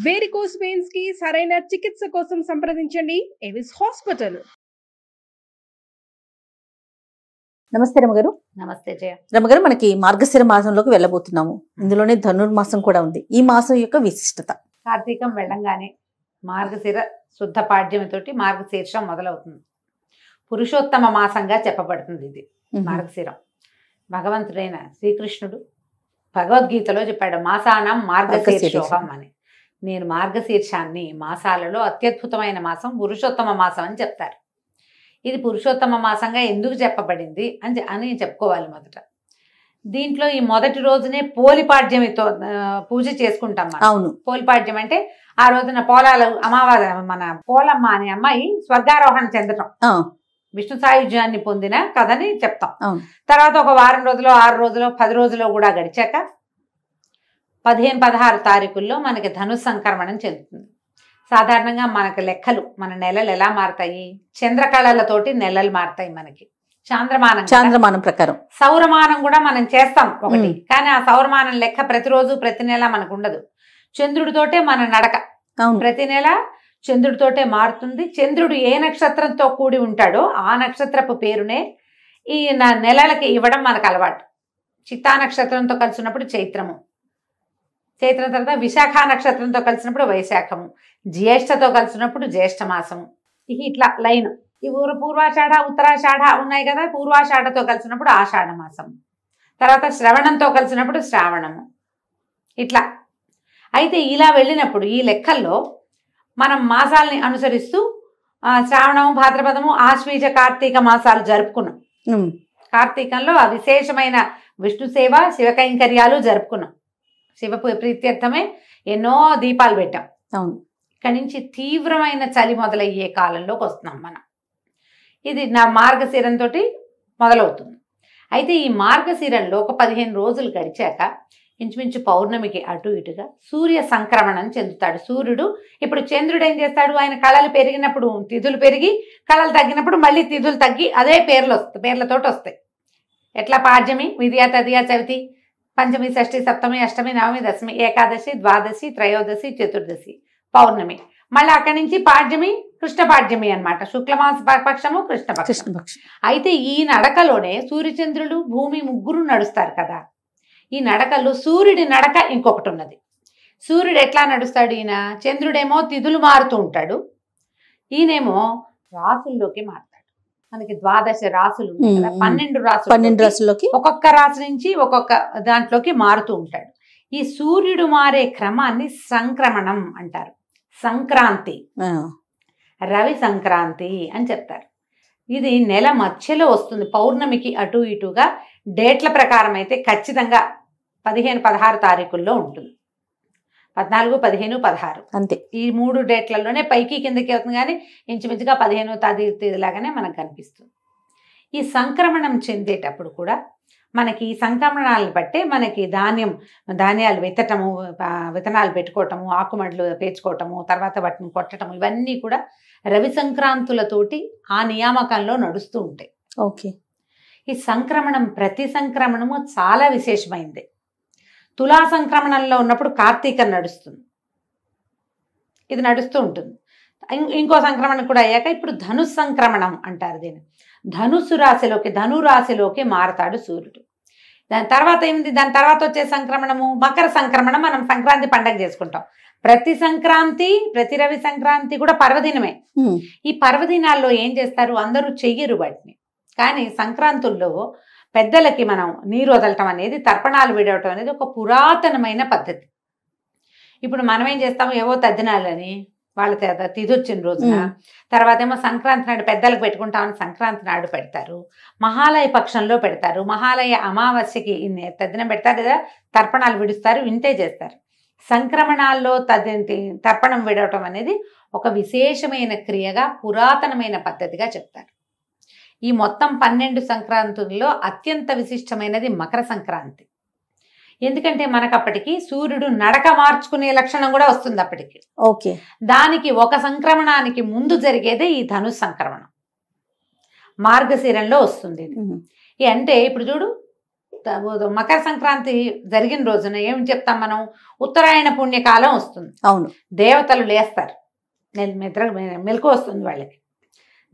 Varicose veins కి సరైన చికిత్స కోసం సంప్రదించండి ఎవిస్ హాస్పిటల్. నమస్తే రమగారు. నమస్తే జయ. రమగారు, మనకి మార్గశిర మాసంలోకి వెళ్ళబోతున్నాము. ఇందులోనే ధనుర్మాసం కూడా ఉంది. ఈ మాసం యొక్క విశిష్టత? కార్తీకం వెళ్ళంగానే మార్గశిర శుద్ధ పాడ్యమితోటి మార్గశీర్షం మొదలవుతుంది. పురుషోత్తమ మాసంగా చెప్పబడుతుంది ఇది మార్గశిరం. భగవంతుడైన శ్రీకృష్ణుడు భగవద్గీతలో చెప్పాడు, మాసానం మార్గశీర్షోహం అని. నేను మార్గశీర్షాన్ని మాసాలలో అత్యద్భుతమైన మాసం, పురుషోత్తమ మాసం అని చెప్తారు. ఇది పురుషోత్తమ మాసంగా ఎందుకు చెప్పబడింది అని చెప్పుకోవాలి. మొదట దీంట్లో ఈ మొదటి రోజునే పోలిపాడ్యమితో పూజ చేసుకుంటాం మనం. అవును, పోలిపాడ్యం అంటే ఆ రోజున పోలాలు అమావాస్య, మన పోలమ్మ అనే అమ్మాయి స్వర్గారోహణ చెందటం, విష్ణు సాయుధ్యాన్ని పొందిన కథని చెప్తాం. తర్వాత ఒక వారం రోజులు, 6 రోజులు, 10 రోజులు కూడా గడిచాక 15-16 తారీఖుల్లో మనకి ధను సంక్రమణం చెందుతుంది. సాధారణంగా మనకు లెక్కలు, మన నెలలు ఎలా మారుతాయి? చంద్రకళలతోటి నెలలు మారుతాయి మనకి. చాంద్రమానం ప్రకారం సౌరమానం కూడా మనం చేస్తాం ఒకటి, కానీ ఆ సౌరమానం లెక్క ప్రతిరోజు ప్రతి నెల మనకు ఉండదు. చంద్రుడితోటే మన నడక ప్రతి నెల చంద్రుడితోటే మారుతుంది. చంద్రుడు ఏ నక్షత్రంతో కూడి ఉంటాడో ఆ నక్షత్రపు పేరునే ఈ నెలలకి ఇవ్వడం మనకు అలవాటు. చిత్తా నక్షత్రంతో కలిసినప్పుడు చైత్రము, చైత్రం తర్వాత విశాఖ నక్షత్రంతో కలిసినప్పుడు వైశాఖము, జ్యేష్ఠతో కలిసినప్పుడు జ్యేష్ఠ మాసము. ఇట్లా లైన్. ఈ పూర్వాషాఢ ఉత్తరాషాఢ ఉన్నాయి కదా, పూర్వాషాఢతో కలిసినప్పుడు ఆషాఢ మాసం, తర్వాత శ్రవణంతో కలిసినప్పుడు శ్రావణము. ఇట్లా అయితే ఇలా వెళ్ళినప్పుడు ఈ లెక్కల్లో మనం మాసాలని అనుసరిస్తూ శ్రావణము, భాద్రపదము, ఆశ్వీజ, కార్తీక మాసాలు జరుపుకున్నాం. కార్తీకంలో ఆ విశేషమైన విష్ణు సేవ, శివ కైంకర్యాలు జరుపుకున్నాం. శివ ప్రీత్యర్థమే ఎన్నో దీపాలు పెట్టాం. ఇక్కడి నుంచి తీవ్రమైన చలి మొదలయ్యే కాలంలోకి వస్తున్నాం మనం. ఇది నా మార్గశిరంతో మొదలవుతుంది. అయితే ఈ మార్గశిరంలో ఒక 15 రోజులు గడిచాక ఇంచుమించు పౌర్ణమికి అటు ఇటుగా సూర్య సంక్రమణం చెందుతాడు. సూర్యుడు ఇప్పుడు చంద్రుడు ఏం చేస్తాడు? ఆయన కళలు పెరిగినప్పుడు తిథులు పెరిగి, కళలు తగ్గినప్పుడు మళ్ళీ తిథులు తగ్గి అదే పేర్లతోటి వస్తాయి. ఎట్లా? పాడ్యమి, విద్యా, తదియా, చవితి, పంచమి, షష్ఠి, సప్తమి, అష్టమి, నవమి, దశమి, ఏకాదశి, ద్వాదశి, త్రయోదశి, చతుర్దశి, పౌర్ణమి. మళ్ళీ అక్కడి నుంచి పాడ్యమి, కృష్ణపాడ్యమి అనమాట. శుక్లమాస పక్షము, కృష్ణపక్షం. అయితే ఈ నడకలోనే సూర్యచంద్రులు, భూమి ముగ్గురు నడుస్తారు కదా. ఈ నడకల్లో సూర్యుడి నడక ఇంకొకటి ఉన్నది. సూర్యుడు ఎట్లా నడుస్తాడు? ఈయన చంద్రుడేమో తిథులు మారుతూ ఉంటాడు, ఈయనేమో రాసుల్లోకి మారుతాడు. మనకి 12 రాసులు ఉన్నాయి కదా, 12 రాసుల్లోకి ఒక్కొక్క రాశి నుంచి ఒక్కొక్క దాంట్లోకి మారుతూ ఉంటాడు. ఈ సూర్యుడు మారే క్రమాన్ని సంక్రమణం అంటారు. సంక్రాంతి, రవి సంక్రాంతి అని చెప్తారు. ఇది నెల మధ్యలో వస్తుంది. పౌర్ణమికి అటు ఇటుగా డేట్ల ప్రకారం అయితే ఖచ్చితంగా 15-16 తారీఖుల్లో ఉంటుంది. 14, 15, 16 అంతే. ఈ 3 డేట్లలోనే పైకి కిందకి అవుతుంది, కానీ ఇంచుమించుగా 15వ తేదీలాగానే మనకు కనిపిస్తుంది. ఈ సంక్రమణం చెందేటప్పుడు కూడా మనకి ఈ సంక్రమణాలను బట్టే మనకి ధాన్యాలు విత్తటము, విత్తనాలు పెట్టుకోవటము, ఆకుమడ్లు పేర్చుకోవటము, తర్వాత వాటిని కొట్టటము, ఇవన్నీ కూడా రవి సంక్రాంతులతోటి ఆ నియామకంలో నడుస్తూ ఉంటాయి. ఓకే. ఈ సంక్రమణం, ప్రతి సంక్రమణము చాలా విశేషమైంది. తులా సంక్రమణంలో ఉన్నప్పుడు కార్తీకం నడుస్తుంది, ఇది నడుస్తూ ఉంటుంది. ఇంకో సంక్రమణం కూడా అయ్యాక ఇప్పుడు ధను సంక్రమణం అంటారు దీన్ని. ధనురాశిలోకి మారతాడు సూర్యుడు. దాని తర్వాత ఏమిటి? దాని తర్వాత వచ్చే సంక్రమణము మకర సంక్రమణం. మనం సంక్రాంతి పండగ చేసుకుంటాం. ప్రతి సంక్రాంతి, ప్రతి రవి సంక్రాంతి కూడా పర్వదినమే. ఈ పర్వదినాల్లో ఏం చేస్తారు? అందరూ చెయ్యరు వాటిని, కానీ సంక్రాంతుల్లో పెద్దలకి మనం నీరు వదలటం అనేది, తర్పణాలు విడవటం అనేది ఒక పురాతనమైన పద్ధతి. ఇప్పుడు మనం ఏం చేస్తాము? ఏవో తద్దినాలని వాళ్ళ తిథి వచ్చిన రోజున, తర్వాత ఏమో సంక్రాంతి నాడు పెద్దలకు పెట్టుకుంటామని సంక్రాంతి నాడు పెడతారు. మహాలయ పక్షంలో పెడతారు. మహాలయ అమావాస్యకి తద్దినం పెడతారు కదా, తర్పణాలు విడుస్తారు, ఇంతే చేస్తారు. సంక్రమణాల్లో తర్పణం విడవటం అనేది ఒక విశేషమైన క్రియగా, పురాతనమైన పద్ధతిగా చెప్తారు. ఈ మొత్తం 12 సంక్రాంతుల్లో అత్యంత విశిష్టమైనది మకర సంక్రాంతి. ఎందుకంటే మనకు అప్పటికి సూర్యుడు నడక మార్చుకునే లక్షణం కూడా వస్తుంది అప్పటికి. ఓకే. దానికి ఒక సంక్రమణానికి ముందు జరిగేదే ఈ ధను సంక్రమణం, మార్గశిరంలో వస్తుంది ఇది. అంటే ఇప్పుడు చూడు, మకర సంక్రాంతి జరిగిన రోజున ఏం చెప్తాం మనం, ఉత్తరాయణ పుణ్యకాలం వస్తుంది. అవును. దేవతలు లేస్తారు, మెలకు వస్తుంది వాళ్ళకి.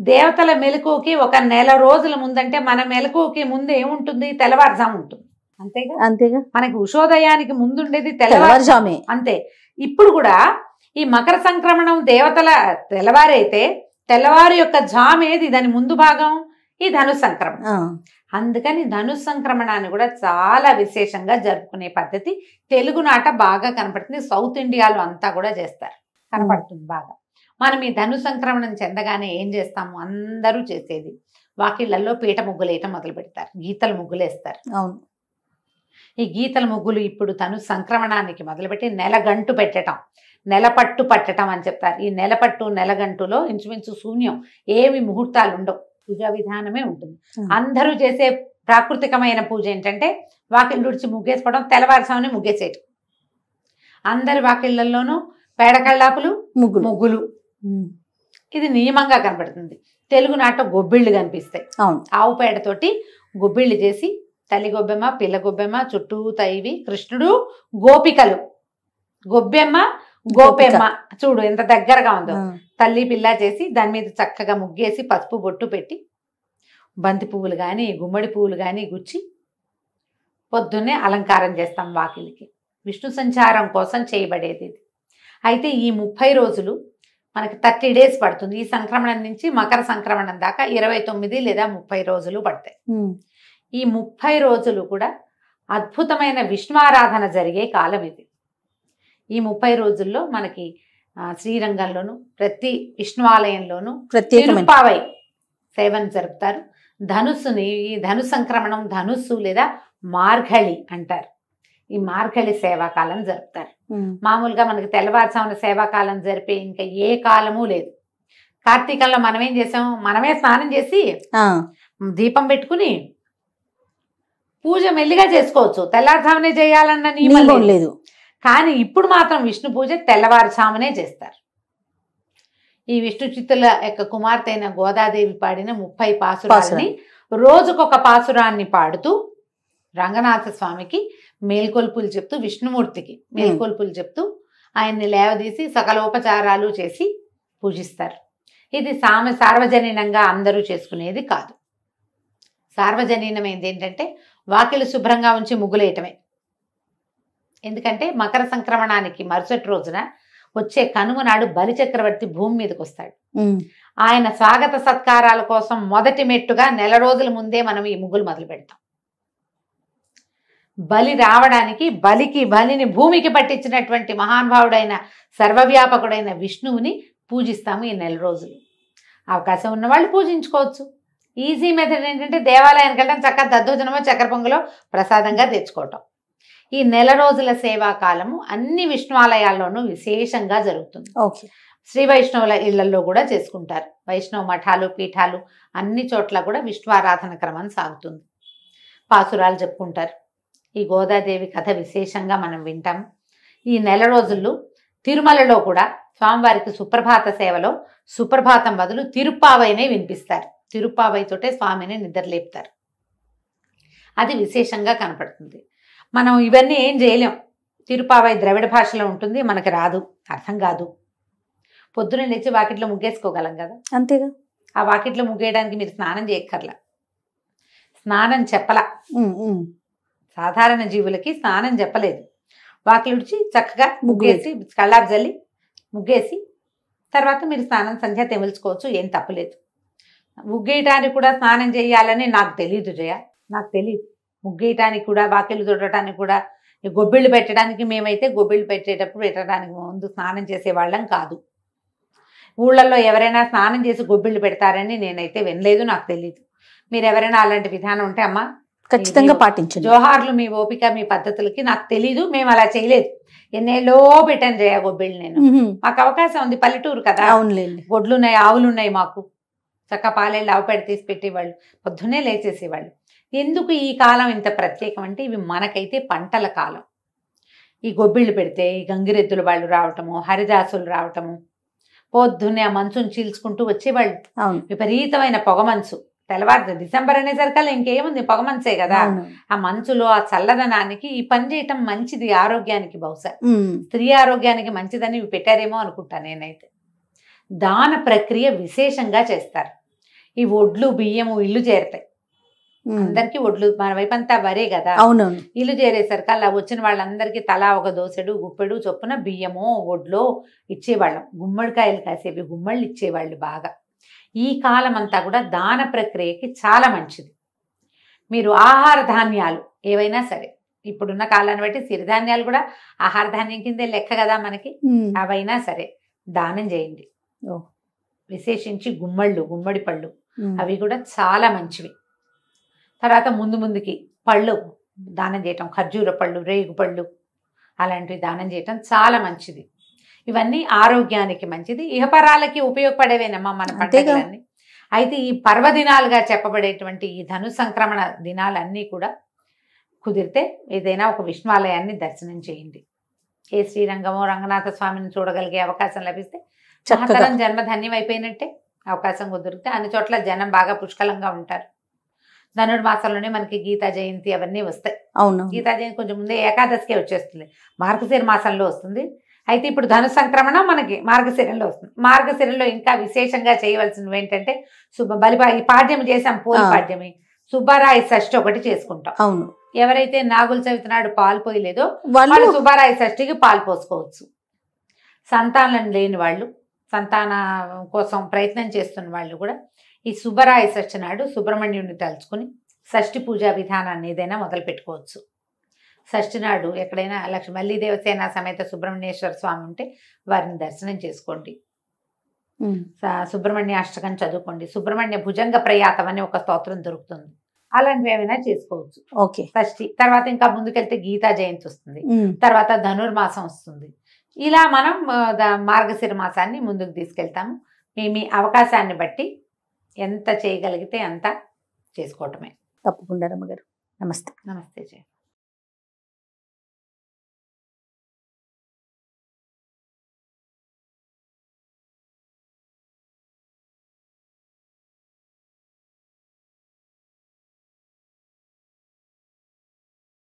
దేవతల మెలకుకి ఒక నెల రోజుల ముందంటే మన మెలకుకి ముందు ఏముంటుంది, తెల్లవారుజాము ఉంటుంది. అంతేగా, అంతేగా, మనకి ఉషోదయానికి ముందుండేది తెల్లవారుజామే. అంతే. ఇప్పుడు కూడా ఈ మకర సంక్రమణం దేవతల తెల్లవారైతే తెల్లవారు యొక్క జామేది, దాని ముందు భాగం ఈ ధను సంక్రమణం. అందుకని ధను సంక్రమణాన్ని కూడా చాలా విశేషంగా జరుపుకునే పద్ధతి తెలుగునాట బాగా కనపడుతుంది. సౌత్ ఇండియాలో అంతా కూడా చేస్తారు, కనపడుతుంది బాగా. మనం ఈ ధను సంక్రమణం చెందగానే ఏం చేస్తాము, అందరూ చేసేది వాకిళ్లలో పీట ముగ్గులు వేయటం మొదలు పెడతారు, గీతల ముగ్గులు వేస్తారు. అవును. ఈ గీతల ముగ్గులు ఇప్పుడు ధను సంక్రమణానికి మొదలుపెట్టి నెలగంటు పెట్టడం, నెలపట్టు పట్టడం అని చెప్తారు. ఈ నెలపట్టు నెలగంటులో ఇంచుమించు శూన్యం, ఏమి ముహూర్తాలు ఉండవు, పూజా విధానమే ఉంటుంది. అందరూ చేసే ప్రాకృతికమైన పూజ ఏంటంటే వాకిళ్ళు ఉడిచి ముగ్గేసుకోవడం, తెల్లవారుసామని ముగ్గేసేయటం. అందరి వాకిళ్లలోనూ పేడకళ్ళాపులు, ముగ్గులు. ఇది నియమంగా కనపడుతుంది. తెలుగునాట గొబ్బిళ్ళు కనిపిస్తాయి. ఆవు పేడతోటి గొబ్బిళ్ళు చేసి తల్లి గొబ్బెమ్మ, పిల్ల గొబ్బెమ్మ, చుట్టూ తైవి, కృష్ణుడు, గోపికలు, గొబ్బెమ్మ గోపెమ్మ, చూడు ఎంత దగ్గరగా ఉందో. తల్లి పిల్ల చేసి దాని మీద చక్కగా ముగ్గేసి పసుపు బొట్టు పెట్టి బంతి పువ్వులు కానీ గుమ్మడి పువ్వులు కానీ గుచ్చి పొద్దున్నే అలంకారం చేస్తాం వాకిలికి. విష్ణు సంచారం కోసం చేయబడేది ఇది. అయితే ఈ 30 రోజులు మనకి 30 days పడుతుంది. ఈ సంక్రమణం నుంచి మకర సంక్రమణం దాకా 29 లేదా 30 రోజులు పడతాయి. ఈ 30 రోజులు కూడా అద్భుతమైన విష్ణువారాధన జరిగే కాలం ఇది. ఈ 30 రోజుల్లో మనకి శ్రీరంగంలోను ప్రతి విష్ణువాలయంలోనూ తిరుప్పావై సేవను జరుపుతారు. ధనుస్సుని, ఈ ధను సంక్రమణం ధనుస్సు లేదా మార్గళి అంటారు. ఈ మార్గళి సేవాకాలం జరుపుతారు. మామూలుగా మనకి తెల్లవారుజామున సేవాకాలం జరిపే ఇంకా ఏ కాలము లేదు. కార్తీకంలో మనం ఏం చేసాం, మనమే స్నానం చేసి దీపం పెట్టుకుని పూజ మెల్లిగా చేసుకోవచ్చు, తెల్లారుజామునే చేయాలన్న నియమం లేదు. కానీ ఇప్పుడు మాత్రం విష్ణు పూజ తెల్లవారుజామునే చేస్తారు. ఈ విష్ణు చిత్తుల యొక్క కుమార్తె అయిన గోదాదేవి పాడిన 30 పాసురాలని రోజుకొక పాసురాన్ని పాడుతూ రంగనాథ స్వామికి మేల్కొల్పులు చెప్తూ, విష్ణుమూర్తికి మేల్కొల్పులు చెప్తూ ఆయన్ని లేవదీసి సకలోపచారాలు చేసి పూజిస్తారు. ఇది సార్వజనీనంగా అందరూ చేసుకునేది కాదు. సార్వజనీనమైనది ఏంటంటే వాకిలు శుభ్రంగా ఉంచి ముగ్గులేయటమే. ఎందుకంటే మకర సంక్రమణానికి మరుసటి రోజున వచ్చే కనుమ నాడు బలిచక్రవర్తి భూమి మీదకి వస్తాడు. ఆయన స్వాగత సత్కారాల కోసం మొదటి మెట్టుగా నెల రోజుల ముందే మనం ఈ ముగ్గులు మొదలు పెడతాం. బలి రావడానికి బలిని భూమికి పట్టించినటువంటి మహానుభావుడైన సర్వవ్యాపకుడైన విష్ణువుని పూజిస్తాము ఈ నెల రోజులు. అవకాశం ఉన్న వాళ్ళు పూజించుకోవచ్చు. ఈజీ మెథడ్ ఏంటంటే దేవాలయానికి వెళ్ళడం, చక్కగా దద్దోజనమో చక్కెర పొంగలో ప్రసాదంగా తెచ్చుకోవటం. ఈ నెల రోజుల సేవా కాలము అన్ని విష్ణువాలయాల్లోనూ విశేషంగా జరుగుతుంది. శ్రీ వైష్ణవుల ఇళ్లలో కూడా చేసుకుంటారు. వైష్ణవ మఠాలు, పీఠాలు అన్ని చోట్ల కూడా విష్ణువారాధన క్రమం సాగుతుంది. పాసురాలు చెప్పుకుంటారు. ఈ గోదాదేవి కథ విశేషంగా మనం వింటాం. ఈ నెల రోజుల్లో తిరుమలలో కూడా స్వామివారికి సుప్రభాత సేవలో సుప్రభాతం బదులు తిరుప్పావైనే వినిపిస్తారు. తిరుప్పావైతోటే స్వామిని నిద్రలేపుతారు. అది విశేషంగా కనపడుతుంది. మనం ఇవన్నీ ఏం చేయలేం. తిరుప్పావై ద్రవిడ భాషలో ఉంటుంది, మనకి రాదు, అర్థం కాదు. పొద్దున లేచి వాకిట్లో ముగ్గేసుకోగలం కదా, అంతేగా. ఆ వాకిట్లో ముగ్గేయడానికి మీరు స్నానం చేయక్కర్లా, స్నానం చెప్పలా. సాధారణ జీవులకి స్నానం చెప్పలేదు. వాకిలు ఉడిచి చక్కగా ముగ్గేసి కళ్ళాపు జల్లి ముగ్గేసి తర్వాత మీరు స్నానం సంధ్య తెమిల్చుకోవచ్చు, ఏం తప్పలేదు. ముగ్గేయటానికి కూడా స్నానం చేయాలని నాకు తెలియదు జయ, నాకు తెలియదు. ముగ్గేయటానికి కూడా, వాకిలు తుడటానికి కూడా, గొబ్బిళ్ళు పెట్టడానికి మేమైతే గొబ్బిళ్ళు పెట్టడానికి ముందు స్నానం చేసేవాళ్ళం కాదు. ఊళ్ళల్లో ఎవరైనా స్నానం చేసి గొబ్బిళ్ళు పెడతారని నేనైతే వినలేదు, నాకు తెలియదు. మీరు ఎవరైనా అలాంటి విధానం ఉంటే అమ్మా ఖచ్చితంగా పాటించండి. జోహార్లు మీ ఓపిక, మీ పద్ధతులకి. నాకు తెలీదు, మేము అలా చేయలేదు. ఎన్నేళ్ళో పెట్టాను జయ గొబ్బిళ్ళు నేను. మాకు అవకాశం ఉంది, పల్లెటూరు కదా, గొడ్లు ఉన్నాయి, ఆవులు ఉన్నాయి మాకు. చక్క పాలేళ్ళు ఆవు పెడ తీసి పెట్టేవాళ్ళు, పొద్దున్నే లేచేసేవాళ్ళు. ఎందుకు ఈ కాలం ఇంత ప్రత్యేకం అంటే ఇవి మనకైతే పంటల కాలం. ఈ గొబ్బిళ్ళు పెడితే ఈ గంగిరెద్దుల వాళ్ళు రావటము, హరిదాసులు రావటము, పొద్దున్నే ఆ మంచుని చీల్చుకుంటూ వచ్చేవాళ్ళు. విపరీతమైన పొగ మంచు, తెల్లవారు డిసెంబర్ అనేసరికల్లా ఇంకేముంది, పొగ మంచే కదా. ఆ మంచులో ఆ చల్లదనానికి ఈ పని చేయటం మంచిది ఆరోగ్యానికి. బహుశా స్త్రీ ఆరోగ్యానికి మంచిదని ఇవి పెట్టారేమో అనుకుంటా నేనైతే. దాన ప్రక్రియ విశేషంగా చేస్తారు. ఈ ఒడ్లు బియ్యము ఇల్లు చేరుతాయి అందరికి. ఒడ్లు మన వైపు అంతా వరే కదా, ఇల్లు చేరేసరికి అలా వచ్చిన వాళ్ళందరికీ తలా ఒక దోసెడు గుప్పెడు చొప్పున బియ్యము ఒడ్లో ఇచ్చేవాళ్ళం. గుమ్మడికాయలు కాసేవి గుమ్మళ్ళు ఇచ్చేవాళ్ళు బాగా. ఈ కాలం అంతా కూడా దాన ప్రక్రియకి చాలా మంచిది. మీరు ఆహార ధాన్యాలు ఏవైనా సరే, ఇప్పుడున్న కాలాన్ని బట్టి సిరిధాన్యాలు కూడా ఆహార ధాన్యం కిందే లెక్క కదా మనకి, అవైనా సరే దానం చేయండి. విశేషించి గుమ్మడి పళ్ళు అవి కూడా చాలా మంచివి. తర్వాత ముందుకి పళ్ళు దానం చేయటం, ఖర్జూర పళ్ళు, రేగు పళ్ళు అలాంటివి దానం చేయటం చాలా మంచిది. ఇవన్నీ ఆరోగ్యానికి మంచిది, ఇహపరాలకి ఉపయోగపడేవేనమ్మా మన పండుగలన్నీ. అయితే ఈ పర్వదినాలుగా చెప్పబడేటువంటి ఈ ధను సంక్రమణ దినాలన్నీ కూడా కుదిరితే ఏదైనా ఒక విష్ణువాలయాన్ని దర్శనం చేయండి. ఏ శ్రీరంగమో రంగనాథ స్వామిని చూడగలిగే అవకాశం లభిస్తే మహత్తరం జన్మ ధన్యం అయిపోయినట్టే. అవకాశం కుదిరితే అన్ని చోట్ల జనం బాగా పుష్కలంగా ఉంటారు. ధనుర్మాసంలోనే మనకి గీతా జయంతి అవన్నీ వస్తాయి. అవును, గీతా జయంతి కొంచెం ముందే ఏకాదశికే వచ్చేస్తుంది, మార్గశిర మాసంలో వస్తుంది. అయితే ఇప్పుడు ధను సంక్రమణ మనకి మార్గశిరంలో వస్తుంది. మార్గశిరంలో ఇంకా విశేషంగా చేయవలసినవి ఏంటంటే ఈ పాడ్యం చేసాం, పోలి పాడ్యమి, సుబ్బారాయ షష్ఠి ఒకటి చేసుకుంటాం. అవును, ఎవరైతే నాగుల చవితి నాడు పాలు పోయలేదో వాళ్ళు సుబ్బారాయ షష్ఠికి పాలు పోసుకోవచ్చు. సంతానం లేని వాళ్ళు, సంతాన కోసం ప్రయత్నం చేస్తున్న వాళ్ళు కూడా ఈ సుబ్బరాయ షష్ఠి నాడు సుబ్రహ్మణ్యుడిని తలుచుకుని షష్ఠి పూజా విధానాన్ని ఏదైనా మొదలు పెట్టుకోవచ్చు. షష్ఠి నాడు ఎక్కడైనా మల్లి దేవసేన సమేత సుబ్రహ్మణ్యేశ్వర స్వామి ఉంటే వారిని దర్శనం చేసుకోండి. సుబ్రహ్మణ్య అష్టకం చదువుకోండి. సుబ్రహ్మణ్య భుజంగ ప్రయాతం అని ఒక స్తోత్రం దొరుకుతుంది, అలాంటివి ఏమైనా చేసుకోవచ్చు. ఓకే, షష్ఠి తర్వాత ఇంకా ముందుకెళ్తే గీతా జయంతి వస్తుంది, తర్వాత ధనుర్మాసం వస్తుంది. ఇలా మనం మార్గశిర మాసాన్ని ముందుకు తీసుకెళ్తాము. మీ అవకాశాన్ని బట్టి ఎంత చేయగలిగితే అంత చేసుకోవటమే. తప్పకుండా రమ్మగారు. నమస్తే. నమస్తే జయ.